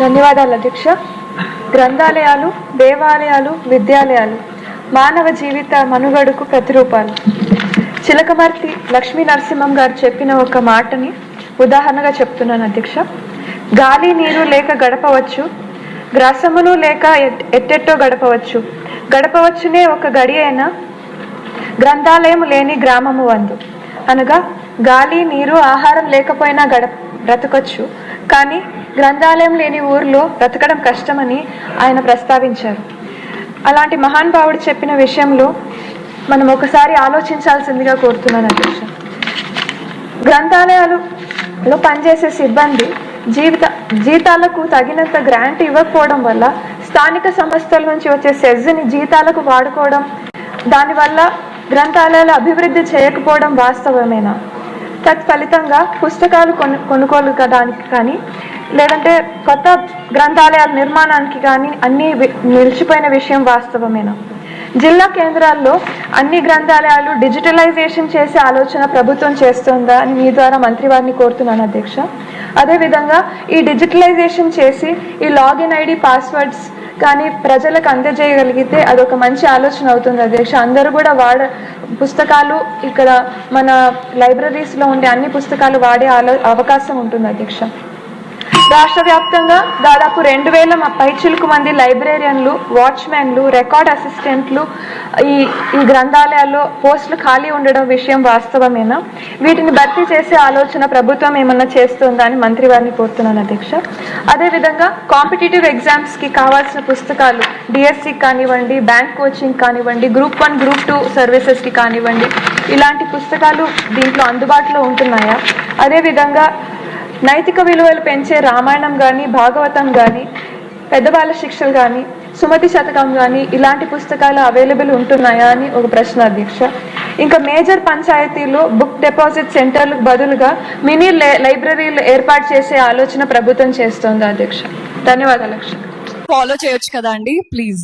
ధన్యవాదాలు అధ్యక్ష. గ్రంథాలయాలు, దేవాలయాలు, విద్యాలయాలు మానవ జీవిత మనుగడకు ప్రతిరూపాలు. చిలకమర్తి లక్ష్మీ నరసింహం గారు చెప్పిన ఒక మాటని ఉదాహరణగా చెప్తున్నాను అధ్యక్ష. గాలి నీరు లేక గడపవచ్చు, గ్రాసమును లేక ఎట్టెట్టో గడపవచ్చునే ఒక గడి అయినా గ్రంథాలయం లేని గ్రామము వందు. అనగా గాలి నీరు ఆహారం లేకపోయినా బ్రతకొచ్చు, కానీ గ్రంథాలయం లేని ఊర్లో బ్రతకడం కష్టమని ఆయన ప్రస్తావించారు. అలాంటి మహానుభావుడు చెప్పిన విషయంలో మనం ఒకసారి ఆలోచించాల్సిందిగా కోరుతున్నాను అధ్యక్ష. గ్రంథాలయాలలో పనిచేసే సిబ్బంది జీతాలకు తగినంత గ్రాంట్ ఇవ్వకపోవడం వల్ల స్థానిక సంస్థల నుంచి వచ్చే సెజ్ని జీతాలకు వాడుకోవడం, దానివల్ల గ్రంథాలయాలు అభివృద్ధి చేయకపోవడం వాస్తవమేనా? తత్ఫలితంగా పుస్తకాలు కొనుగోలు కావడానికి కానీ లేదంటే కొత్త గ్రంథాలయాల నిర్మాణానికి కానీ అన్నీ నిలిచిపోయిన విషయం వాస్తవమేనా? జిల్లా కేంద్రాల్లో అన్ని గ్రంథాలయాలు డిజిటలైజేషన్ చేసే ఆలోచన ప్రభుత్వం చేస్తుందా అని మీ ద్వారా మంత్రి వారిని కోరుతున్నాను అధ్యక్ష. అదేవిధంగా ఈ డిజిటలైజేషన్ చేసి ఈ లాగిన్ ఐడి పాస్వర్డ్స్ కానీ ప్రజలకు అందజేయగలిగితే అదొక మంచి ఆలోచన అవుతుంది అధ్యక్ష. అందరూ కూడా పుస్తకాలు ఇక్కడ మన లైబ్రరీస్లో ఉండే అన్ని పుస్తకాలు వాడే అవకాశం ఉంటుంది అధ్యక్ష. రాష్ట్ర వ్యాప్తంగా దాదాపు 2000 పైచిలుకు మంది లైబ్రేరియన్లు, వాచ్మెన్లు, రికార్డ్ అసిస్టెంట్లు ఈ గ్రంథాలయాల్లో పోస్టులు ఖాళీ ఉండడం విషయం వాస్తవమేనా? వీటిని భర్తీ చేసే ఆలోచన ప్రభుత్వం ఏమన్నా చేస్తుందా అని మంత్రి వారిని కోరుతున్నాను అధ్యక్ష. అదేవిధంగా కాంపిటేటివ్ ఎగ్జామ్స్కి కావాల్సిన పుస్తకాలు డిఎస్సికి కానివ్వండి, బ్యాంక్ కోచింగ్ కానివ్వండి, గ్రూప్ 1, గ్రూప్ 2 సర్వీసెస్కి కానివ్వండి, ఇలాంటి పుస్తకాలు దీంట్లో అందుబాటులో ఉంటున్నాయా? అదేవిధంగా నైతిక విలువలు పెంచే రామాయణం కానీ, భాగవతం కానీ, పెద్దవాళ్ళ శిక్షలు కానీ, సుమతి శతకం కానీ ఇలాంటి పుస్తకాలు అవైలబుల్ ఉంటున్నాయా అని ఒక ప్రశ్న అధ్యక్ష. ఇంకా మేజర్ పంచాయతీలో బుక్ డిపాజిట్ సెంటర్లకు బదులుగా మినీ లైబ్రరీలు ఏర్పాటు చేసే ఆలోచన ప్రభుత్వం చేస్తోంది అధ్యక్ష. ధన్యవాదాలు. ఫాలో చేయొచ్చు కదా అండి ప్లీజ్.